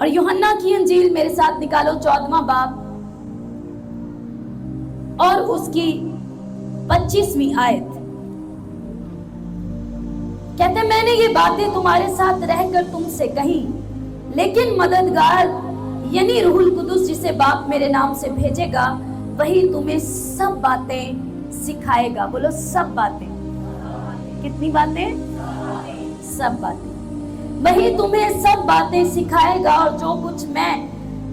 यूहन्ना की अंजील मेरे साथ निकालो 14वां बाब और उसकी 25वीं आयत। कहते मैंने ये बातें तुम्हारे साथ रहकर तुमसे कही, लेकिन मददगार यानी रूहुल कुदुस जिसे बाप मेरे नाम से भेजेगा वही तुम्हें सब बातें सिखाएगा। बोलो सब बातें। कितनी बातें? सब बातें। वही तुम्हें सब बातें सिखाएगा और जो कुछ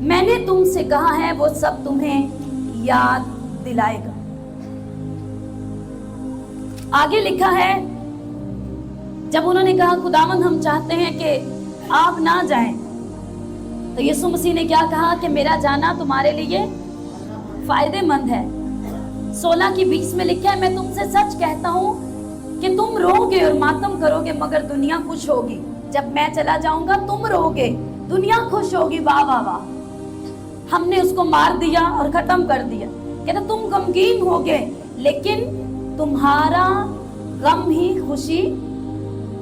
मैंने तुमसे कहा है वो सब तुम्हें याद दिलाएगा। आगे लिखा है, जब उन्होंने कहा खुदावंद हम चाहते हैं कि आप ना जाएं, तो यीशु मसीह ने क्या कहा कि मेरा जाना तुम्हारे लिए फायदेमंद है। 16 की 20 में लिखा है, मैं तुमसे सच कहता हूं कि तुम रोओगे और मातम करोगे मगर दुनिया खुश होगी। जब मैं चला जाऊंगा तुम रोओगे, दुनिया खुश होगी। वाह वाह वाह। हमने उसको मार दिया और खत्म कर दिया। कहता तुम गमगीन होगे लेकिन तुम्हारा गम ही खुशी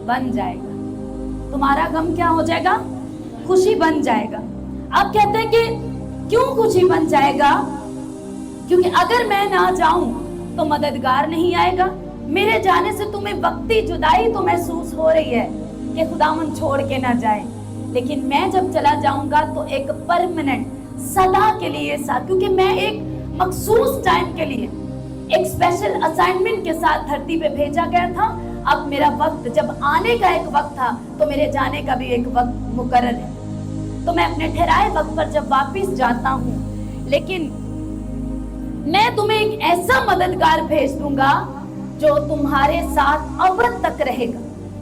बन जाएगा। तुम्हारा गम क्या हो जाएगा? खुशी बन जाएगा। अब कहते हैं कि क्यों खुशी बन जाएगा? क्योंकि अगर मैं ना जाऊं तो मददगार नहीं आएगा। मेरे जाने से तुम्हें वक्ती जुदाई तो महसूस हो रही है कि खुदावंद छोड़ के ना जाए, लेकिन मैं जब चला जाऊंगा तो एक परमानेंट सदा के लिए क्योंकि मैं एक मखसूस टाइम के लिए एक स्पेशल असाइनमेंट के साथ धरती पे भेजा गया था। अब मेरा वक्त जब आने का एक वक्त था तो मेरे जाने का भी एक वक्त मुकर्रर है। तो मैं अपने ठहराए वक्त पर जब वापस जाता हूँ, लेकिन मैं तुम्हें एक ऐसा मददगार भेज दूंगा जो तुम्हारे साथ अवध तक रहेगा।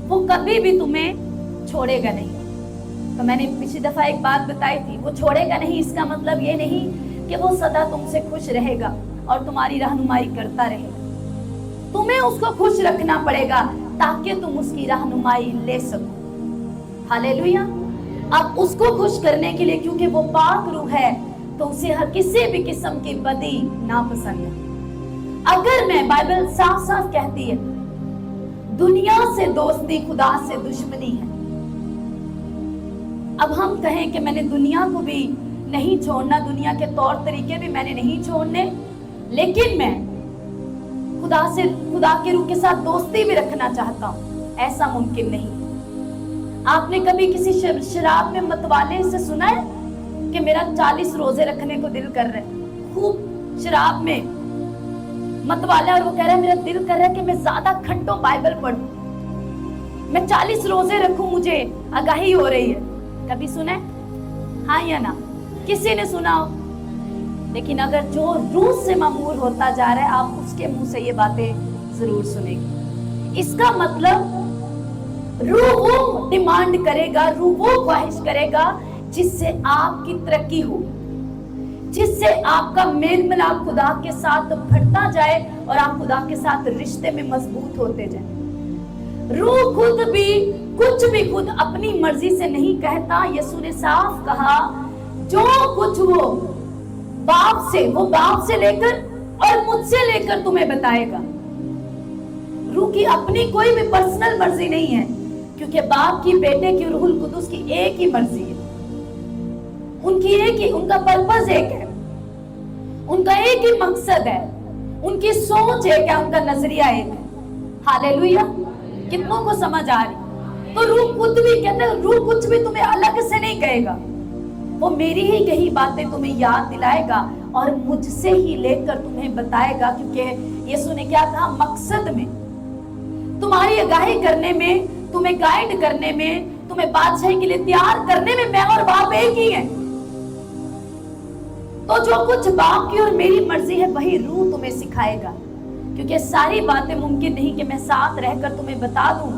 वो कभी भी तुम्हें छोड़ेगा नहीं। तो मैंने पिछली दफा एक बात बताई थी, वो छोड़ेगा नहीं इसका मतलब ये नहीं कि वो सदा तुमसे खुश रहेगा और तुम्हारी रहनुमाई करता रहेगा। तुम्हें उसको खुश रखना पड़ेगा ताकि तुम उसकी रहनुमाई ले सको। हालेलुया। अब उसको खुश करने के लिए, क्योंकि वो पाक रूह है, तो उसे हर किसी भी किस्म की बदी नापसंद है। अगर मैं बाइबल साफ साफ कहती है दुनिया से दोस्ती खुदा से दुश्मनी है। अब हम कहें कि मैंने दुनिया को भी नहीं छोड़ना, दुनिया के तौर तरीके भी मैंने नहीं छोड़ने, लेकिन मैं खुदा के रूह के साथ दोस्ती भी रखना चाहता हूं, ऐसा मुमकिन नहीं। आपने कभी किसी शराब में मतवाले से सुना है कि मेरा 40 रोजे रखने को दिल कर रहा है? खूब शराब में मतवाला और वो कह रहा है मेरा दिल कर रहा है कि मैं ज्यादा घंटों बाइबल पढूं, मैं 40 रोजे रखूं, मुझे आगाही हो रही है। कभी सुना है? हाँ या ना? किसी ने सुना हो? लेकिन अगर जो रूह से मामूर होता जा रहा है, आप उसके मुंह से ये बातें जरूर सुनेंगे। इसका मतलब रूह वो डिमांड करेगा, रूह वो ख्वाहिश करेगा जिससे आपकी तरक्की हो, जिससे आपका मेल मिलाप खुदा के साथ बढ़ता जाए और आप खुदा के साथ रिश्ते में मजबूत होते जाए। रूह खुद भी कुछ भी खुद अपनी मर्जी से नहीं कहता। यीशु ने साफ कहा जो कुछ वो बाप से लेकर और मुझसे लेकर तुम्हें बताएगा। रूह की अपनी कोई भी पर्सनल मर्जी नहीं है, क्योंकि बाप की, बेटे की, रूहुल कुदुस की एक ही मर्जी है। उनकी एक ही, उनका पर्पस एक है, उनका एक ही मकसद है, उनकी सोच एक है, उनका नजरिया एक है। हालेलुया। कितनों को समझ आ रही? तो रूह खुद भी कहता है, रूह कुछ भी तुम्हें अलग से नहीं कहेगा, वो मेरी ही कही बातें तुम्हें याद दिलाएगा और मुझसे ही लेकर तुम्हें बताएगा। क्योंकि यीशु ने क्या कहा? मकसद में, तुम्हारी आगाही करने में, तुम्हें गाइड करने में, तुम्हें बादशाही के लिए तैयार करने में मैं और बाप एक ही हैं। तो जो कुछ बाप की और मेरी मर्जी है वही रूह तुम्हें सिखाएगा, क्योंकि सारी बातें मुमकिन नहीं कि मैं साथ रहकर तुम्हें बता दूं।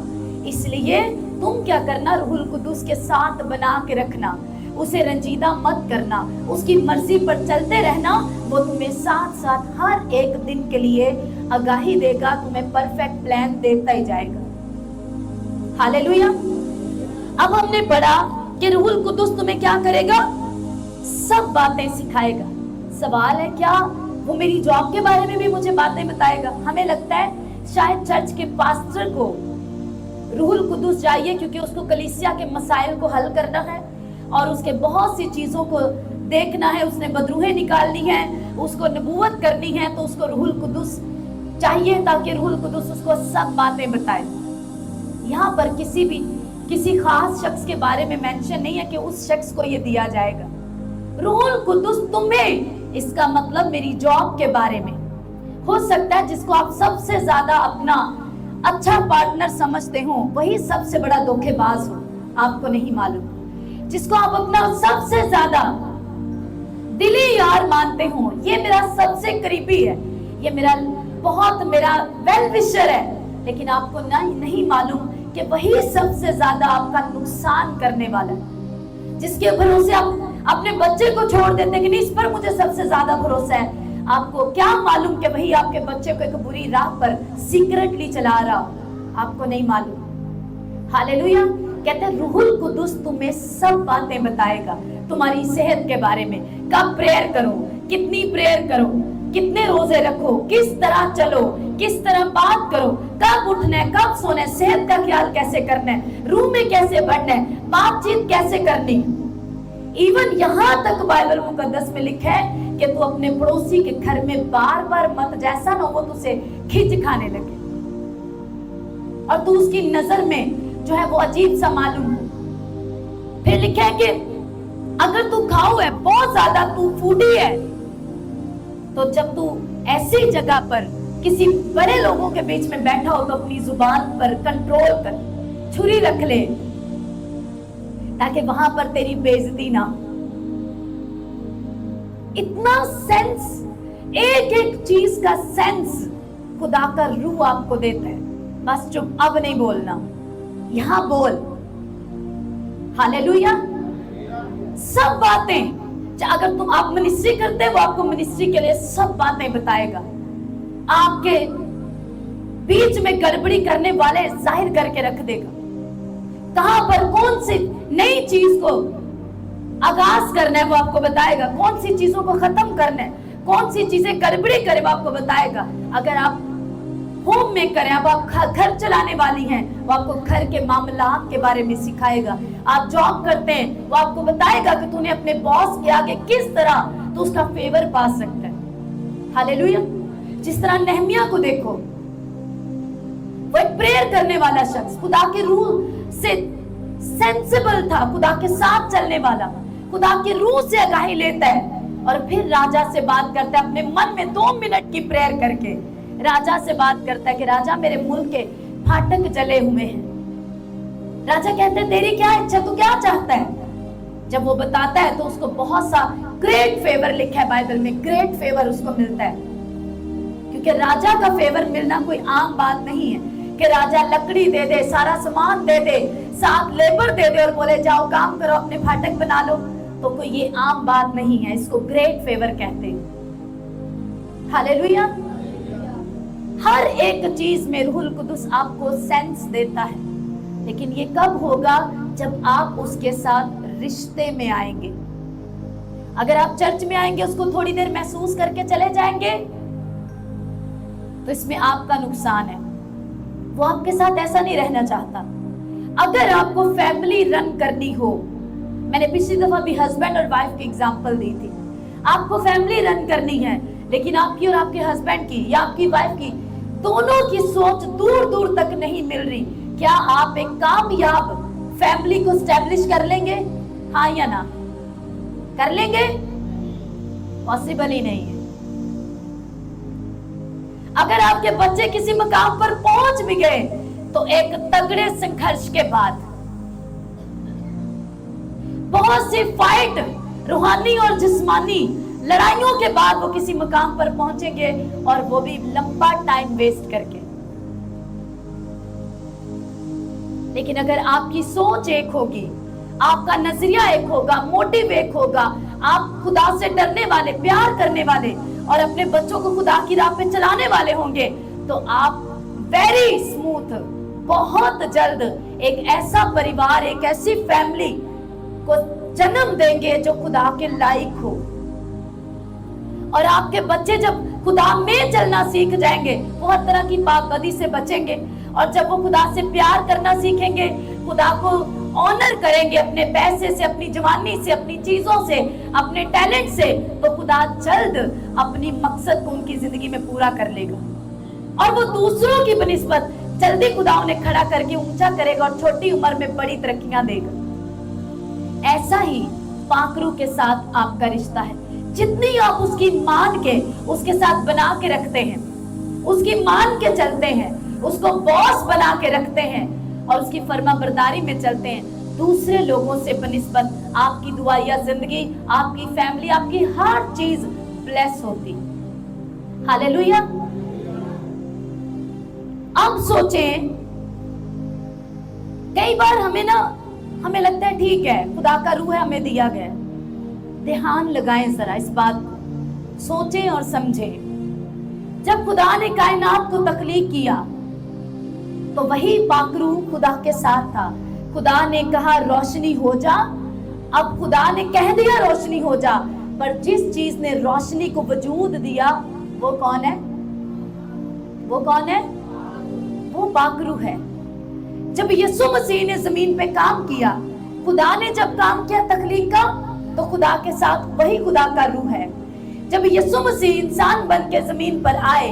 इसलिए तुम क्या करना, रूहुल कुदुस के साथ बना के रखना, उसे रंजीदा मत करना, उसकी मर्जी पर चलते रहना। वो तुम्हें साथ साथ हर एक दिन के लिए आगाही देगा, तुम्हें परफेक्ट प्लान देता ही जाएगा। हालेलुया। अब हमने पढ़ा कि रूहुल कुदुस तुम्हें क्या करेगा? सब बातें सिखाएगा। सवाल है क्या वो मेरी जॉब के बारे में भी मुझे बातें बताएगा? हमें लगता है शायद चर्च के पास्टर को रूहुल कुदुस चाहिए, क्योंकि उसको कलीसिया के मसाइल को हल करना है और उसके बहुत सी चीजों को देखना है, उसने बदरूहें निकालनी है, उसको नबूवत करनी है, तो उसको रूहुल कुदुस चाहिए ताकि रूहुल कुदुस उसको सब बातें बताए। यहाँ पर किसी खास शख्स के बारे में मेंशन नहीं है कि उस शख्स को ये दिया जाएगा। रूहुल कुदुस तुम्हें, इसका मतलब मेरी जॉब के बारे में। हो सकता है जिसको आप सबसे ज्यादा अपना अच्छा पार्टनर समझते हो वही सबसे बड़ा धोखेबाज हो, आपको नहीं मालूम। जिसको आप अपना सबसे ज्यादा दिली यार मानते हो, ये मेरा सबसे करीबी है, ये मेरा वेल विशर है, लेकिन आपको नहीं मालूम कि वही सबसे ज्यादा आपका नुकसान करने वाला है। जिसके भरोसे आप अपने बच्चे को छोड़ देते हैं कि नहीं, इस पर मुझे सबसे ज्यादा भरोसा है। आपको क्या मालूम कि वही आपके बच्चे को एक बुरी राह पर सीक्रेटली चला रहा हो, आपको नहीं मालूम। हालेलुया। कहते हैं रूहुल कुदुस तुम्हें सब बातें बताएगा, तुम्हारी सेहत के बारे में, कब प्रेयर करो, कितनी प्रेयर करो, कितने रोजे रखो, किस तरह चलो, किस तरह बात करो, कब उठना है, कब सोना है, सेहत का ख्याल कैसे करना है, रूम में कैसे बढ़ना है, बातचीत कैसे करनी। इवन यहाँ तक बाइबल मुकद्दस में लिखा है कि तू अपने पड़ोसी के घर में बार बार मत, जैसा ना वो तुझसे खिंच खाने लगे और तू उसकी नजर में जो है वो अजीब सा मालूम हो। फिर लिखा है कि अगर तू खाओ है बहुत ज्यादा, तू फूडी है, तो जब तू ऐसी जगह पर किसी बड़े लोगों के बीच में बैठा हो तो अपनी जुबान पर कंट्रोल कर, छुरी रख ले ताकि वहां पर तेरी बेइज्जती ना हो। इतना सेंस, एक एक चीज का सेंस खुदा का रूह आपको देता है। बस चुप, अब नहीं बोलना, यहां बोल। हालेलुया। सब बातें, अगर आप मिनिस्ट्री करते हैं वो आपको मिनिस्ट्री के लिए सब बातें बताएगा। आपके बीच में गड़बड़ी करने वाले जाहिर करके रख देगा। कहां पर कौन सी नई चीज को आगाज करना है वो आपको बताएगा, कौन सी चीजों को खत्म करना है, कौन सी चीजें गड़बड़ी करे वो आपको बताएगा। अगर आप होम मेकर हैं, अब आप घर चलाने वाली हैं, वो आपको घर के मामलात के बारे में सिखाएगा। आप जॉब करते हैं, वो आपको बताएगा कि तूने अपने बॉस के आगे किस तरह तो उसका फेवर पा सकता है। हालेलुया। जिस तरह नहमिया को देखो, वो एक प्रेयर करने वाला शख्स, खुदा के रूह से सेंसिबल था, खुदा के साथ चलने वाला, खुदा के रूह से आगाही लेता है और फिर राजा से बात करता है। अपने मन में 2 मिनट की प्रेयर करके राजा से बात करता है कि राजा मेरे मुल्क के फाटक जले हुए हैं। राजा कहते हैं तेरी क्या इच्छा, तू क्या चाहता है। जब वो बताता है तो उसको बहुत सा ग्रेट फेवर लिखा है बाइबल में, ग्रेट फेवर उसको मिलता है। क्योंकि राजा का फेवर मिलना कोई आम बात नहीं है कि राजा लकड़ी दे दे, सारा सामान दे दे, साथ लेबर दे दे और बोले जाओ काम करो, अपने फाटक बना लो। तो कोई ये आम बात नहीं है, इसको ग्रेट फेवर कहते हैं। हालेलुया। हर एक चीज में रूहुल कुदुस आपको सेंस देता है, लेकिन ये कब होगा, जब आप उसके साथ रिश्ते में आएंगे। अगर आप चर्च में आएंगे, उसको थोड़ी देर महसूस करके चले जाएंगे, तो इसमें आपका नुकसान है। वो आपके साथ ऐसा नहीं रहना चाहता। अगर आपको फैमिली रन करनी हो, मैंने पिछली दफा भी हस्बैंड और वाइफ की एग्जांपल दी थी। आपको फैमिली रन करनी है, लेकिन आपकी और आपके हस्बैंड की या आपकी वाइफ की दोनों की सोच दूर दूर तक नहीं मिल रही, क्या आप एक कामयाब फैमिली को स्टैब्लिश कर लेंगे? हाँ या ना? कर लेंगे? पॉसिबल ही नहीं है। अगर आपके बच्चे किसी मकाम पर पहुंच भी गए तो एक तगड़े संघर्ष के बाद, बहुत सी फाइट, रूहानी और जिस्मानी लड़ाइयों के बाद वो किसी मकाम पर पहुंचेंगे, और वो भी लंबा टाइम वेस्ट करके। लेकिन अगर आपकी सोच एक होगी, आपका नजरिया एक होगा, मोटिव एक होगा, आप खुदा से डरने वाले, प्यार करने वाले और अपने बच्चों को खुदा की राह पे चलाने वाले होंगे, तो आप वेरी स्मूथ बहुत जल्द एक ऐसा परिवार, एक ऐसी फैमिली को जन्म देंगे जो खुदा के लायक हो। और आपके बच्चे जब खुदा में चलना सीख जाएंगे, वो हर तरह की पाकबदी से बचेंगे। और जब वो खुदा से प्यार करना सीखेंगे, खुदा को ऑनर करेंगे अपने पैसे से, अपनी जवानी से, अपनी चीजों से, अपने टैलेंट से, तो खुदा जल्द अपनी मकसद को उनकी जिंदगी में पूरा कर लेगा। और वो दूसरों की बनिस्बत जल्दी खुदा उन्हें खड़ा करके ऊंचा करेगा और छोटी उम्र में बड़ी तरक्कियां देगा। ऐसा ही पाखरू के साथ आपका रिश्ता है। जितनी आप उसकी मान के उसके साथ बना के रखते हैं, उसकी मान के चलते हैं, उसको बॉस बना के रखते हैं और उसकी फर्माबरदारी में चलते हैं, दूसरे लोगों से बनिस्बत आपकी दुआ या जिंदगी, आपकी फैमिली, आपकी हर चीज ब्लेस होती। हालेलुया। अब सोचें, कई बार हमें लगता है ठीक है, खुदा का रूह है, हमें दिया गया। ध्यान लगाएं जरा इस बात को, सोचें और समझें। जब खुदा ने कायनात को तख्लीक किया तो वही पाखरू खुदा के साथ था। खुदा ने कहा रोशनी हो जा, अब खुदा ने कह दिया रोशनी हो जा, पर जिस चीज ने रोशनी को वजूद दिया वो कौन है? वो कौन है? वो पाखरू है। जब यीशु मसीह ने जमीन पे काम किया, खुदा ने जब काम किया तख्लीक का, तो खुदा के साथ वही खुदा का रूह है। जब यीशु मसीह इंसान बन के जमीन पर आए,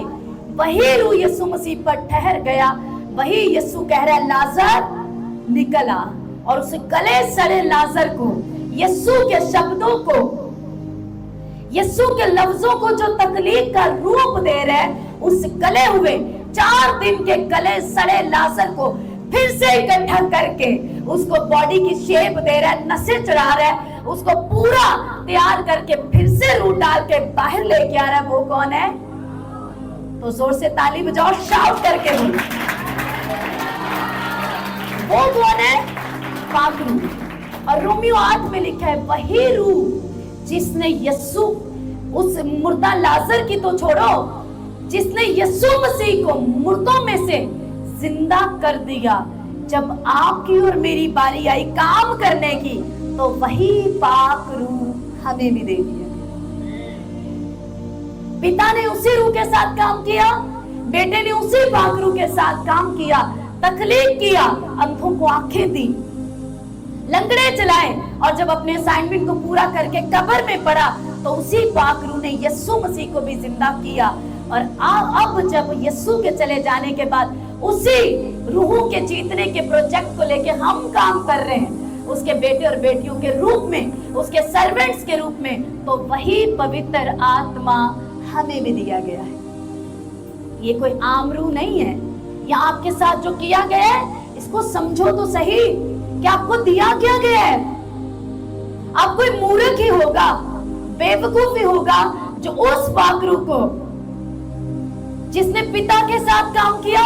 वही रूह यीशु मसीह पर ठहर गया। वही यीशु कह रहा है लाजर निकल आ, और उस गले सड़े लाजर को, यीशु के शब्दों को, यीशु के लफ्जों को जो तख्लीक का रूप दे रहे हैं, उस गले हुए 4 दिन के गले सड़े लाजर को फिर से इकट्ठा करके उसको बॉडी की शेप दे रहा है, नसें चढ़ा रहा है, उसको पूरा तैयार करके फिर से रूह डाल के बाहर लेके आ रहा है। वो कौन है? तो जोर से ताली बजाओ, शाउट करके बोलो, वो कौन है? पाखरू। और रोमियो 8 में लिखा है वही रूह जिसने यीशु, उस मुर्दा लाजर की तो छोड़ो, जिसने यीशु मसीह को मुर्दों में से जिंदा कर दिया। जब आपकी और मेरी बारी आई काम करने की, तो वही पाक रूह हमें भी दे दिया। पिता ने उसी रूह के साथ काम किया, बेटे ने उसी पाक रूह के साथ काम किया, तख्लीक किया, अंधों को आंखें दी, लंगड़े चलाए, और जब अपने असाइनमेंट को पूरा करके कब्र में पड़ा, तो उसी पाक रूह ने यीशु मसीह को भी जिंदा किया। और अब जब यीशु के चले जाने के बाद उसी रूहों के जीतने के प्रोजेक्ट को लेके हम काम कर रहे हैं, उसके बेटे और बेटियों के रूप में, उसके सर्वेंट्स के रूप में, तो वही पवित्र आत्मा हमें भी दिया गया है। ये कोई आम रूह नहीं है। यहाँ आपके साथ जो किया गया है, इसको समझो तो सही कि आपको दिया क्या गया है। आप कोई मूर्ख ही होगा, बेवकूफ ही होगा जो उस पाक रूह को, जिसने पिता के साथ काम किया,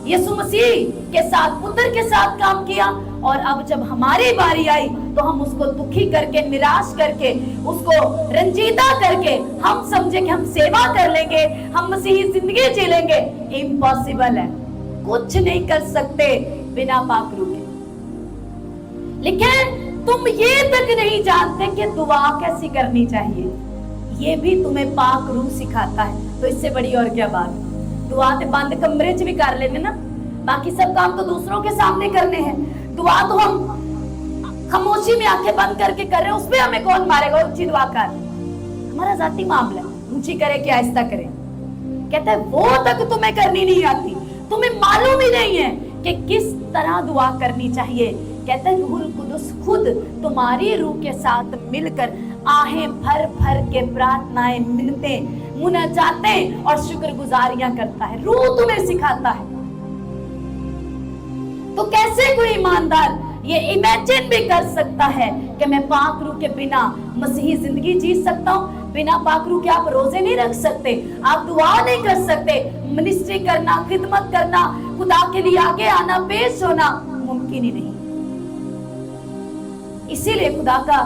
यीशु मसीह के साथ, पुत्र के साथ काम किया, और अब जब हमारी बारी आई तो हम उसको दुखी करके, निराश करके, उसको रंजीदा करके हम समझे कि हम सेवा कर लेंगे, हम मसीही जिंदगी जी लेंगे। इम्पॉसिबल है, कुछ नहीं कर सकते बिना पाक रूह के। लेकिन तुम ये तक नहीं जानते कि दुआ कैसी करनी चाहिए, ये भी तुम्हें पाक रूह सिखाता है। तो इससे बड़ी और क्या बात। दुआ तो बंद कमरे च भी कर लेने ना, बाकी सब काम तो दूसरों के सामने करने हैं। दुआ तो हम खामोशी में आंखें बंद करके कर रहे हैं, उसमें हमें कौन मारेगा? ऊंची दुआ कर, हमारा जाती मामला है, ऊंची करे कि आहिस्ता करे। कहता है वो तक तुम्हें करनी नहीं आती, तुम्हें मालूम ही नहीं है कि किस तरह दुआ करनी चाहिए। कहता है रूहुल कुदुस खुद तुम्हारी रूह के साथ मिलकर आहें भर भर के प्रार्थनाएं, मिन्नतें, मुनाजातें और शुक्रगुजारियां करता है। रूह तुम्हें सिखाता है। तो कैसे कोई ईमानदार ये इमेजिन भी कर सकता है कि मैं पाक रूह के बिना मसीही जिंदगी जी सकता हूँ? बिना पाक रूह के आप रोजे नहीं रख सकते, आप दुआ नहीं कर सकते, मिनिस्ट्री करना, खिदमत करना, खुदा के लिए आगे आना, पेश होना मुमकिन ही नहीं। इसीलिए खुदा का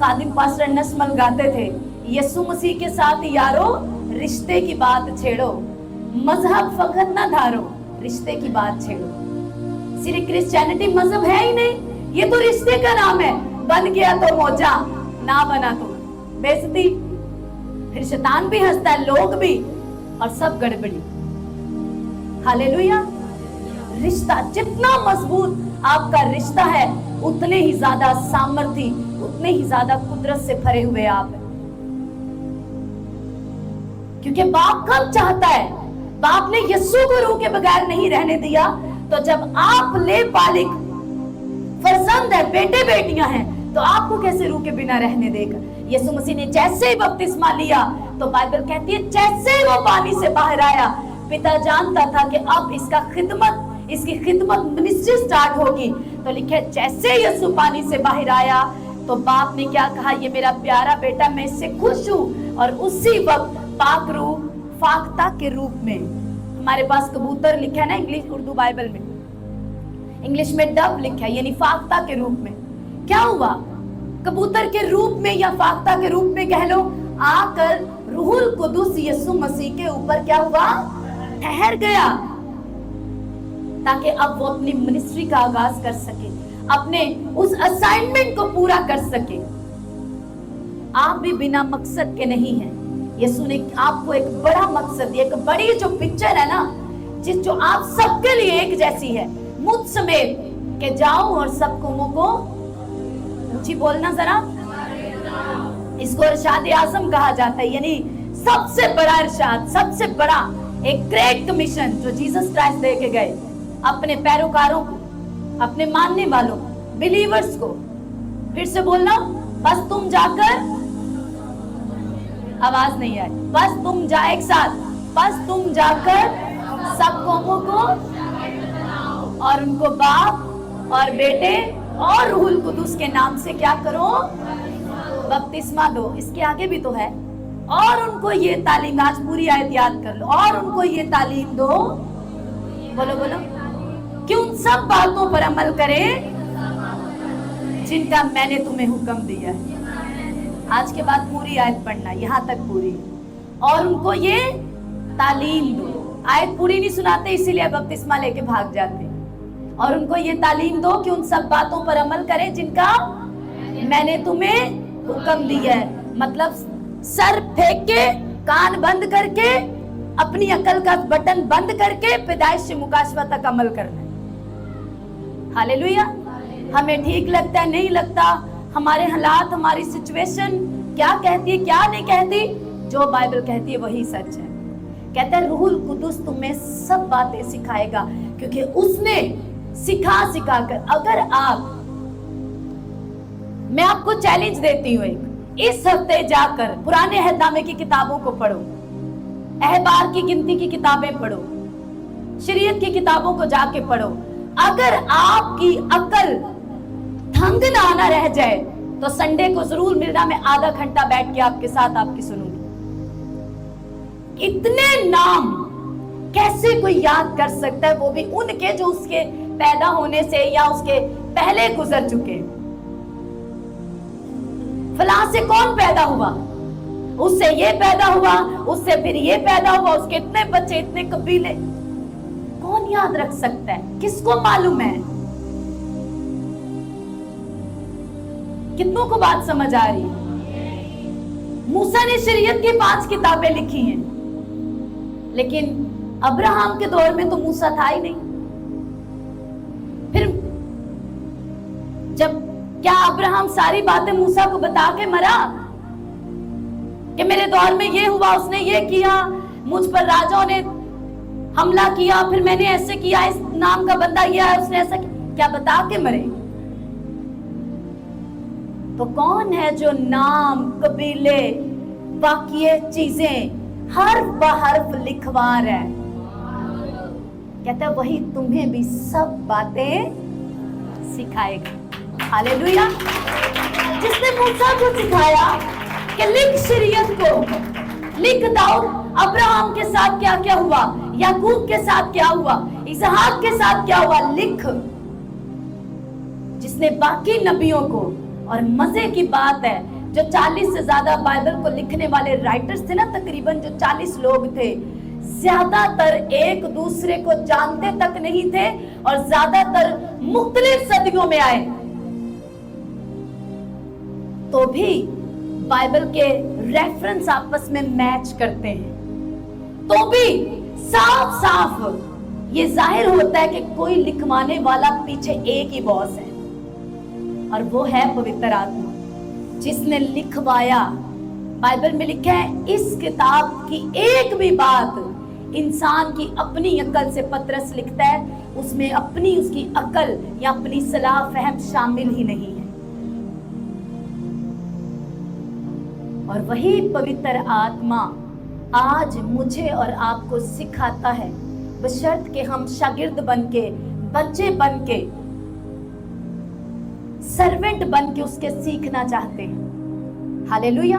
खादिम पास्टर नस्मल गाते थे, यीशु मसीह के साथ यारो रिश्ते की बात छेड़ो, मजहब फकत ना धारो, रिश्ते की बात छेड़ो। सिर्फ क्रिश्चियनिटी मजहब है ही नहीं, ये तो रिश्ते का नाम है। बन गया तो मौजा, ना बना तो बेइज्जती। फिर शैतान भी हंसता है, लोग भी, और सब गड़बड़ी। हालेलुया। रिश्ता जितना मजबूत आपका रिश्ता है, उतने ही ज्यादा सामर्थी, उतने ही ज्यादा कुदरत से भरे हुए आप हैं। क्योंकि बाप कब चाहता है, बाप ने यीशु को रूह के बगैर नहीं रहने दिया, तो जब आप ले पालिक फर्जंद है, बेटे बेटियां हैं, तो आपको कैसे रूह के बिना रहने देगा। यीशु मसीह ने जैसे ही बपतिस्मा लिया, तो बाइबल कहती है जैसे ही वो पानी से बाहर आया, पिता जानता था कि अब इसकी खिदमत मिनिस्ट्री स्टार्ट होगी। तो लिखे जैसे यीशु पानी से बाहर आया, तो बाप ने क्या कहा, ये मेरा प्यारा बेटा, मैं इससे खुश हूँ। और उसी वक्त पाक रूह फाख्ता के रूप में, हमारे पास कबूतर लिखा है ना इंग्लिश उर्दू बाइबल में, इंग्लिश में डव लिखा है, यानी फाख्ता के रूप में। क्या हुआ, कबूतर के रूप में या फाख्ता के रूप में कह लो, आकर रूहुल कुदुस यीशु मसीह के ऊपर क्या हुआ, ठहर गया, ताकि अब वो अपनी मिनिस्ट्री का आगाज कर सके, अपने उस असाइनमेंट को पूरा कर सके। आप भी बिना मकसद के नहीं हैं। यीशु ने आपको एक बड़ा मकसद, एक बड़ी जो पिक्चर है ना, जो आप सबके लिए एक जैसी है, मुझ समेत, के जाओ और सब कौमों को, ऊंची बोलना जरा, इसको इरशाद आज़म कहा जाता है, यानी सबसे बड़ा इरशाद, सबसे बड़ा एक ग्रेट कमीशन जो जीसस क्राइस्ट दे के गए अपने पैरोकारों को, अपने मानने वालों, बिलीवर्स को। फिर से बोलना, बस तुम जाकर, आवाज नहीं आई, बस तुम जाए, एक साथ, बस तुम जाकर सब कौमों को और उनको बाप और बेटे और रूहुल कुदुस के नाम से क्या करो, बपतिस्मा दो। इसके आगे भी तो है, और उनको ये तालीम, आज पूरी आयत याद कर लो, और उनको ये तालीम दो, बोलो बोलो, कि उन सब बातों पर अमल करें जिनका मैंने तुम्हें हुक्म दिया है। आज के बाद पूरी आयत पढ़ना, यहाँ तक पूरी, और उनको ये तालीम दो। आयत पूरी नहीं सुनाते, इसीलिए बपतिस्मा लेके भाग जाते। और उनको ये तालीम दो कि उन सब बातों पर अमल करें जिनका मैंने तुम्हें हुक्म दिया है। मतलब सर फेंक के, कान बंद करके, अपनी अकल का बटन बंद करके पैदाइश से मुकाशवा तक अमल करना है। हालेलुया। हमें ठीक लगता है, नहीं लगता, हमारे हालात, हमारी सिचुएशन क्या कहती है, क्या नहीं कहती, जो बाइबल कहती है वही सच है। कहता है रूहुल कुदुस तुम्हें सब बातें सिखाएगा, क्योंकि उसने सिखा कर, अगर आप, मैं आपको चैलेंज देती हूँ, इस हफ्ते जाकर पुराने अहदनामे की किताबों को पढ़ो, अहबार की गिनती की किताबें पढ़ो, शरीयत की किताबों को जाके पढ़ो। अगर आपकी अकल थंग ना रह जाए, तो संडे को जरूर मिलना, मैं आधा घंटा बैठ के आपके साथ आपकी सुनूंगी। इतने नाम कैसे कोई याद कर सकता है, वो भी उनके जो उसके पैदा होने से या उसके पहले गुजर चुके। फलां से कौन पैदा हुआ, उससे ये पैदा हुआ, उससे फिर ये पैदा हुआ, उसके इतने बच्चे, इतने कबीले, कौन याद रख सकता है, किसको मालूम है। कितनों को बात समझ आ रही है। मूसा ने शरीयत की 5 किताबें लिखी हैं, लेकिन अब्राहम के दौर में तो मूसा था ही नहीं। फिर जब, क्या अब्राहम सारी बातें मूसा को बता के मरा कि मेरे दौर में ये हुआ, उसने ये किया, मुझ पर राजाओं ने हमला किया, फिर मैंने ऐसे किया, इस नाम का बंदा ये है, उसने ऐसा किया, क्या बता के मरे? तो कौन है जो नाम, कबीले, वाक़िए, चीजें हर्फ बहर्फ लिखवा रहा है? कहता है वही तुम्हें भी सब बातें सिखाएगा। हालेलुया। जिसने मूसा को सिखाया कि लिख शरीयत को, लिख दाऊद, अब्राहम के साथ क्या क्या हुआ, याकूब के साथ क्या हुआ, इसहाक के साथ क्या हुआ, लिख। जिसने बाकी नबियों को, और मजे की बात है, जो 40 से ज्यादा बाइबल को लिखने वाले राइटर्स थे ना, तकरीबन जो 40 लोग थे, ज्यादातर एक दूसरे को जानते तक नहीं थे, और ज्यादातर मुख्तलिफ सदियों में आए, तो भी बाइबल के रेफरेंस आपस में मैच करते हैं, तो भी साफ साफ ये जाहिर होता है कि कोई लिखवाने वाला पीछे एक ही बॉस है। और वो है पवित्र आत्मा जिसने लिखवाया। बाइबल में लिखा है इस किताब की एक भी बात इंसान की अपनी अकल से पतरस लिखता है, उसमें अपनी उसकी अकल या अपनी सलाह फहम शामिल ही नहीं है। और वही पवित्र आत्मा आज मुझे और आपको सिखाता है, बशर्त कि हम शागिर्द बन के, बच्चे बन के, सर्वेंट बन के उसके सीखना चाहते हैं। हालेलुया।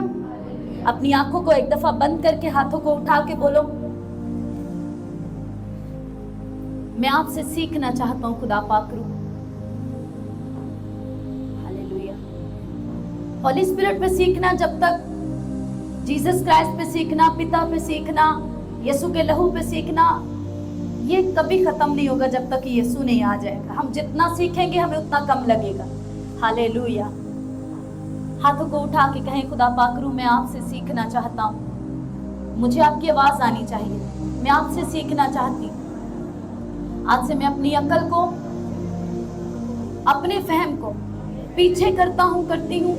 अपनी आंखों को एक दफा बंद करके हाथों को उठा के बोलो, मैं आपसे सीखना चाहता हूं खुदा पाकरू। हालेलुया। होली स्पिरिट पे सीखना, जब तक जीसस क्राइस्ट पे सीखना, पिता पे सीखना, यीशु के लहू पे सीखना, ये कभी खत्म नहीं होगा जब तक यीशु नहीं आ जाएगा। हम जितना सीखेंगे हमें उतना कम लगेगा। हालेलुया। हाथों को उठा के कहें, खुदा पाकरू मैं आपसे सीखना चाहता हूँ, मुझे आपकी आवाज आनी चाहिए, मैं आपसे सीखना चाहती हूँ। आज से मैं अपनी अकल को, अपने फहम को पीछे करती हूँ।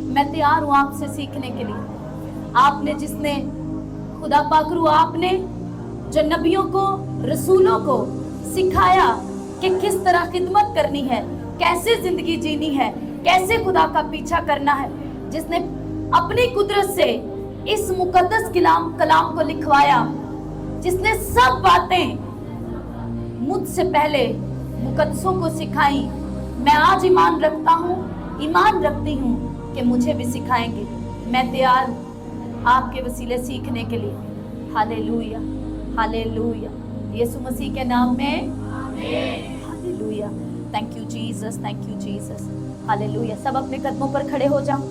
मैं तैयार हूँ आपसे सीखने के लिए। आपने जिसने, खुदा पाकरू आपने जो नबियों को, रसूलों को सिखाया कि किस तरह खिदमत करनी है, कैसे जिंदगी जीनी है, कैसे खुदा का पीछा करना है, जिसने अपनी कुदरत से इस मुकद्दस कलाम को लिखवाया, जिसने सब बातें मुझसे पहले मुकद्दसों को सिखाई, मैं आज ईमान रखती हूँ कि मुझे भी सिखाएंगे। मैं तैयार हूँ आपके वसीले सीखने के लिए। Hallelujah, hallelujah. यीशु मसीह के नाम में hallelujah. Thank you Jesus, thank you Jesus. Hallelujah. सब अपने कदमों पर खड़े हो जाओ।